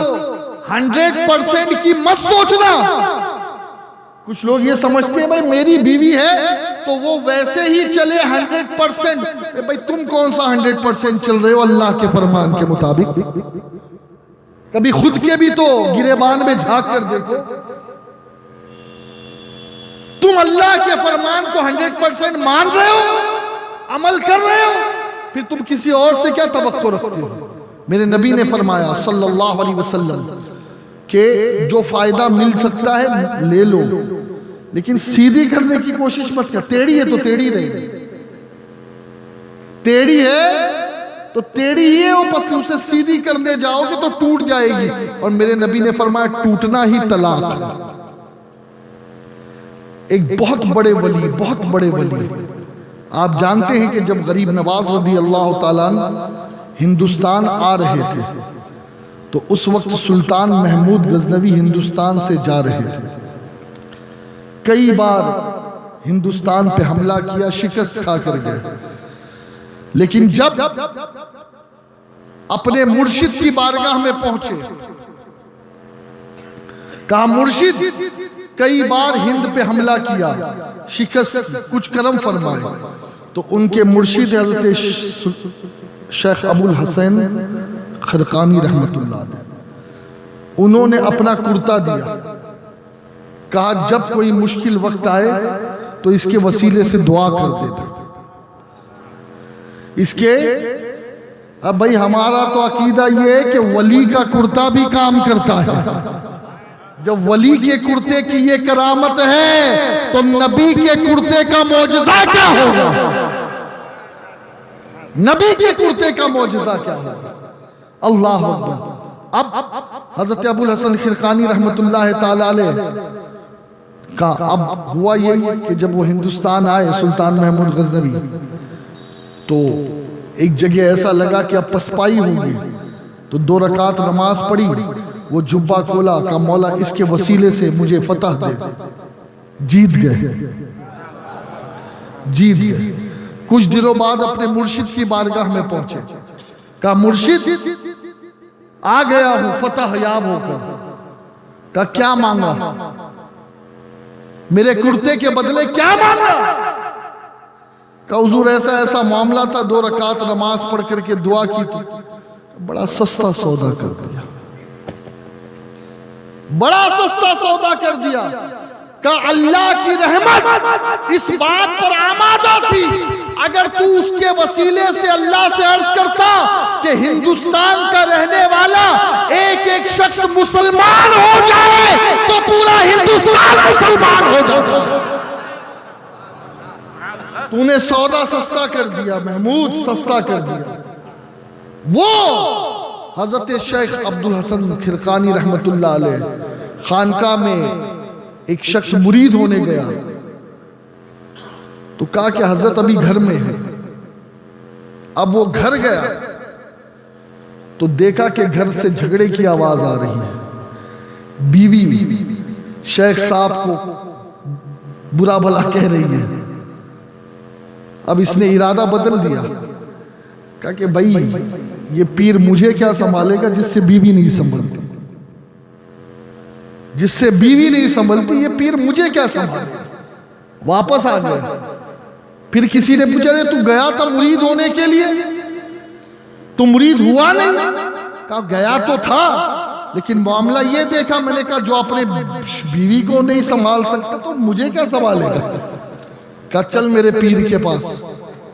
100% की मत सोचना। कुछ लोग ये समझते हैं भाई मेरी बीवी है तो वो वैसे ही चले 100%। भाई तुम कौन सा 100% चल रहे हो अल्लाह के फरमान के मुताबिक? कभी खुद के भी तो गिरेबान में झांक कर देखो। तुम अल्लाह के फरमान को 100% मान रहे हो, अमल कर रहे हो, फिर तुम किसी और से क्या तवक्को रखते हो? मेरे नबी ने फरमाया सल्लल्लाहु अलैहि वसल्लम कि जो फायदा मिल सकता है ले लो, लेकिन सीधी करने की कोशिश मत कर। टेढ़ी है तो टेढ़ी रहेगी, टेढ़ी है तो टेढ़ी ही है वो पसली, उसे सीधी करने जाओगे तो टूट जाएगी। और मेरे नबी ने फरमाया टूटना ही तलाक है। एक बहुत बड़े वली, बहुत बड़े वली, आप जानते हैं कि जब गरीब नवाज रज़ी अल्लाह ताला हिंदुस्तान आ रहे थे, तो उस वक्त सुल्तान महमूद गजनवी हिंदुस्तान से जा रहे थे। कई बार हिंदुस्तान पे हमला किया, शिकस्त खा कर गए, लेकिन जब अपने मुर्शिद की बारगाह में पहुंचे कहा मुर्शिद कई बार हिंद पे हमला किया, शिकस्त की, कुछ करम फरमाए। तो उनके मुर्शिद हजरत शेख अबुल हसन खरकानी रहमतुल्लाह अलैह, उन्होंने अपना कुर्ता दिया, कहा जब कोई मुश्किल वक्त आए तो इसके वसीले से दुआ कर देना। इसके अब भाई हमारा तो अकीदा ये है कि वली का कुर्ता भी काम करता है। जब वली के कुर्ते की ये करामत है तो नबी के कुर्ते का मौजज़ा क्या होगा? नबी के कुर्ते का मौजज़ा क्या होगा? अल्लाह अकबर। अब हजरत अबुल हसन खिरकानी रहमतुल्लाह ताला अलैह का अब हुआ यही कि जब वो हिंदुस्तान आए सुल्तान महमूद गजनवी, तो एक जगह ऐसा लगा कि अब पसपाई होगी, तो 2 रकात नमाज पढ़ी, वो जुब्बा खोला, का मौला इसके वसीले से मुझे फतह दे। जीत गए, जीत गए। कुछ दिनों बाद अपने मुर्शिद की बारगाह में पहुंचे, कहा मुर्शिद आ गया हूं फतह याब होकर। कहा क्या मांगा? मेरे कुर्ते के बदले क्या मांगा? कहा हुजूर ऐसा ऐसा मामला था, 2 रकात नमाज पढ़ करके दुआ की थी। बड़ा सस्ता सौदा कर दिया, बड़ा सस्ता सौदा कर दिया। कहा अल्लाह की रहमत इस बात पर आमादा थी, अगर तू उसके वसीले से अल्लाह से अर्ज करता कि हिंदुस्तान का रहने वाला एक एक शख्स मुसलमान हो जाए तो पूरा हिंदुस्तान मुसलमान हो जाता। तूने सौदा सस्ता कर दिया महमूद, सस्ता कर दिया। वो हजरत शेख अब्दुल हसन खिरकानी रहमतुल्लाह अलैह खानका में एक शख्स मुरीद होने गया, तो कहा कि हजरत अभी घर में है। अब वो घर गया तो देखा कि घर से झगड़े की आवाज आ रही है। बीवी शेख साहब को बुरा भला कह रही है। अब इसने इरादा बदल दिया, कहा कि भाई ये पीर मुझे क्या संभालेगा जिससे बीवी नहीं संभलती, जिससे बीवी नहीं संभलती ये पीर मुझे क्या संभालेगा। वापस आ गया। फिर किसी ने पूछा रे तू गया था मुरीद होने के लिए, तू मुरीद हुआ नहीं? कहा गया तो था, लेकिन मामला ये देखा मैंने, कहा जो अपने बीवी को नहीं संभाल सकता तो मुझे क्या संभालेगा। कहा चल मेरे पीर के पास।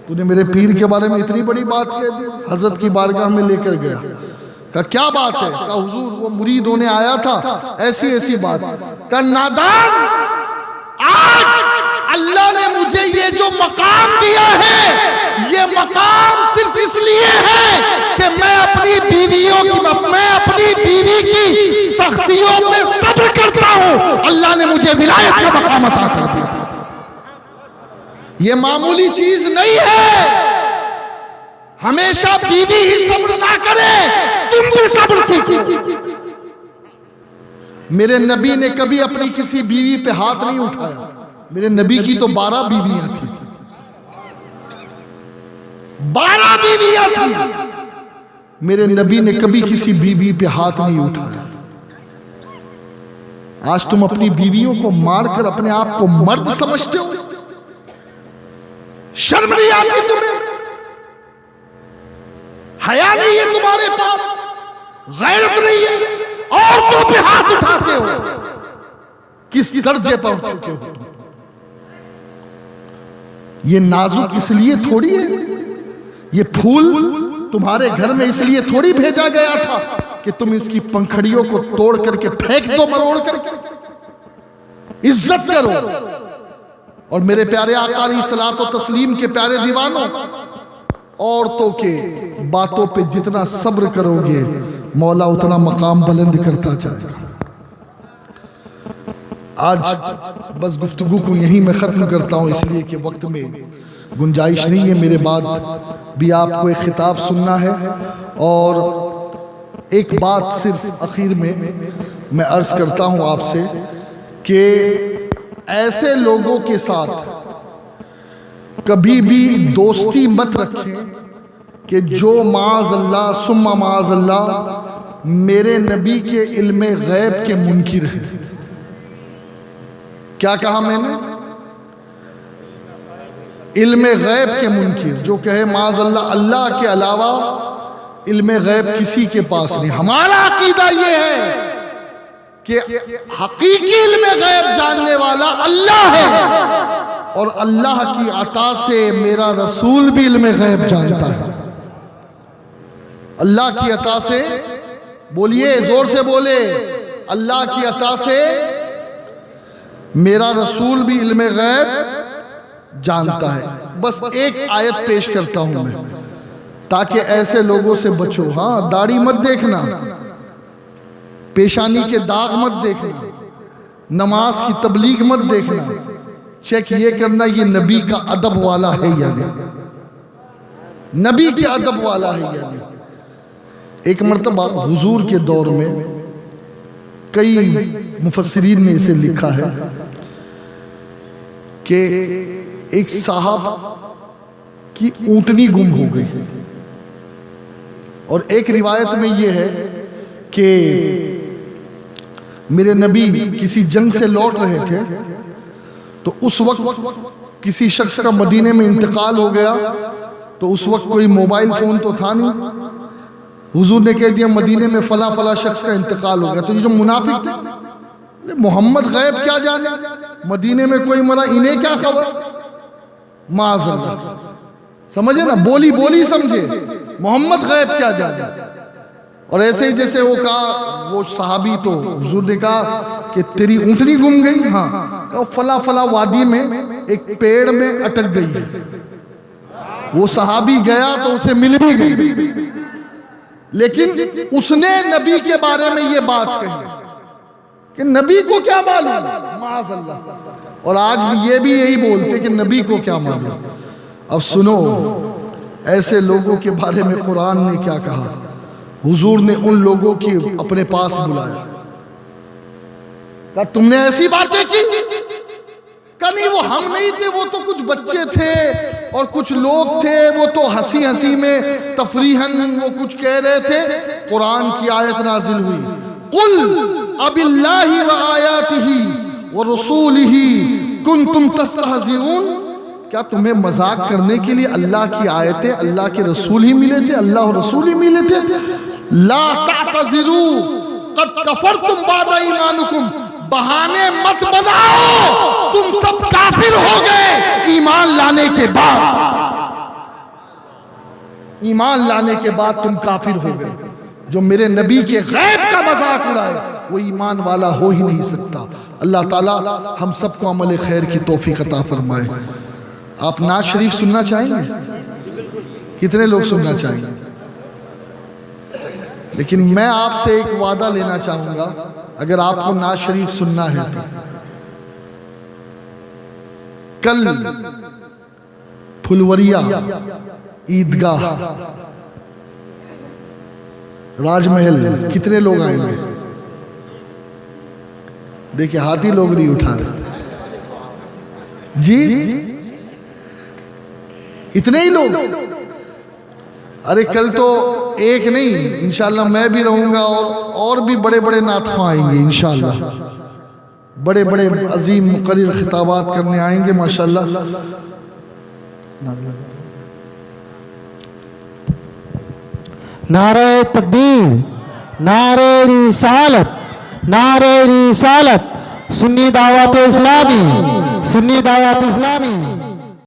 तूने मेरे पीर के बारे में इतनी बड़ी बात कह दी। हजरत की बारगाह में लेकर गया। कहा क्या बात है? कहा हुजूर वो मुरीद होने आया था, ऐसी ऐसी बात। कहा नादान, आज अल्लाह ने मुझे ये जो मकाम दिया है, ये मकाम सिर्फ इसलिए है कि मैं अपनी बीवी की सख्तियों पे सब्र करता हूं। अल्लाह ने मुझे विलायत का मकाम अता कर दिया। ये मामूली चीज नहीं है। हमेशा बीवी ही सब्र ना करे, तुम भी सब्र सीखो। मेरे नबी ने कभी अपनी किसी बीवी पे हाथ नहीं उठाया। मेरे नबी की तो 12 बीवियां थी, 12 बीवियां थी। मेरे नबी ने कभी किसी बीवी पे हाथ नहीं उठाया। आज तुम अपनी बीवियों को मारकर अपने आप को मर्द समझते हो। शर्म नहीं आती तुम्हें? हया नहीं है तुम्हारे पास? गैरत नहीं है? औरतों पे हाथ उठाते हो। किस दर्जे पर उठ चुके हो तुम? ये नाजुक इसलिए थोड़ी है, ये फूल तुम्हारे घर में इसलिए थोड़ी भेजा गया था कि तुम इसकी पंखड़ियों को तोड़ करके फेंक दो, मरोड़ करके। इज्जत करो। और मेरे प्यारे आका अलैहिस्सलातो तस्लीम के प्यारे दीवानों, औरतों के बातों पे जितना सब्र करोगे मौला उतना मकाम बुलंद करता जाएगा। आज बस गुफ्तगू को यहीं मैं ख़त्म करता हूँ, इसलिए कि वक्त में गुंजाइश नहीं है। मेरे बाद भी आपको एक खिताब सुनना है। और एक बात सिर्फ आखिर में मैं अर्ज़ करता हूँ आपसे कि ऐसे लोगों के साथ कभी भी दोस्ती मत रखें कि जो माज़अल्लाह सुम्मा माज़अल्लाह मेरे नबी के इल्मे गैब के मुनकिर है। क्या कहा मैंने? इल्मे गैब के मुनकिर, जो कहे माज़अल्लाह अल्लाह के अलावा इल्मे गैब किसी के पास नहीं। हमारा अकीदा यह है कि हकीकी इल्मे गैब जानने वाला अल्लाह है, और अल्लाह की अता से मेरा रसूल भी इल्मे गैब जानता है। अल्लाह की अता से, बोलिए जोर से बोले, अल्लाह की अता से मेरा रसूल भी इल्मे गैब जानता है। बस एक आयत पेश करता हूं मैं, ताकि ऐसे लोगों से बचो। हाँ, दाढ़ी मत देखना, पेशानी के दाग मत देखना, नमाज की तबलीग मत देखना, चेक ये करना ये नबी का अदब वाला है या नहीं, नबी के अदब वाला है या नहीं। एक मर्तबा हुजूर के दौर में कई मुफस्सिरीन ने इसे लिखा है कि एक साहब की ऊंटनी गुम हो गई, और एक रिवायत में यह है कि मेरे नबी किसी जंग से लौट रहे थे, तो उस वक्त किसी शख्स का मदीने में इंतकाल हो गया। तो उस वक्त कोई मोबाइल फोन तो था नहीं, हुजूर ने कह दिया मदीने में फला फला शख्स का इंतकाल हो गया। तो ये जो मुनाफिक थे, मोहम्मद गैब क्या जाने, मदीने में कोई मरा, इन्हें क्या खबर, माज़अल्लाह, समझे ना, बोली बोली समझे, मोहम्मद गैब क्या जाने। और ऐसे ही जैसे वो कहा, वो सहाबी, तो हुजूर ने कहा कि तेरी ऊँटनी गुम गई। हाँ, कहा फला फला वादी में एक पेड़ में अटक गई है। वो सहाबी गया तो उसे मिल भी गई, लेकिन उसने नबी के बारे में ये बात कही कि नबी को क्या मालूम, माज़अल्लाह। और आज भी ये भी यही बोलते कि नबी को क्या मालूम। अब सुनो, ऐसे लोगों के बारे में कुरान ने क्या कहा। हुजूर ने उन लोगों की अपने पास बुलाया, कहा तुमने ऐसी बातें की? कहा नहीं, वो हम नहीं थे, वो तो कुछ बच्चे थे और कुछ लोग थे, वो तो हंसी हंसी में तफरीहन वो कुछ कह रहे थे। कुरान की आयत नाजिल हुई, कुल अबिल्लाहि व आयातिही व रसूलिही कुंतुम तस्तहज़िऊन। क्या तुम्हें मजाक करने के लिए अल्लाह की आयतें, अल्लाह के रसूल ही मिले थे, अल्लाह और रसूल ही मिले थे? ला तातज़िरू क़द कफ़रतुम बादा ईमानुकुम, बहाने मत बनाओ, तुम सब काफिर हो गए ईमान लाने के बाद। ईमान लाने के बाद तुम काफिर हो गए। जो मेरे नबी के गैब का मजाक उड़ाए वो ईमान वाला हो ही नहीं सकता। अल्लाह ताला हम सबको अमल खैर की तौफीक अता फरमाए। आप नात शरीफ सुनना चाहेंगे? कितने लोग सुनना चाहेंगे? लेकिन मैं आपसे एक वादा लेना चाहूंगा, अगर आपको नात शरीफ सुनना है तो कल फुलवरिया ईदगाह राजमहल कितने लोग आएंगे? देखिए हाथी लोग नहीं उठा रहे जी, इतने ही लोग। अरे कल तो एक नहीं, इंशाल्लाह मैं भी रहूंगा और भी बड़े बड़े नातखा आएंगे इंशाल्लाह, बड़े बड़े अजीम मुकर्रिर खिताबात करने आएंगे माशाल्लाह। नारे तकबीर, नारे रिसालत, नारे रिसालत, सुन्नी दावत इस्लामी, सुन्नी दावत इस्लामी।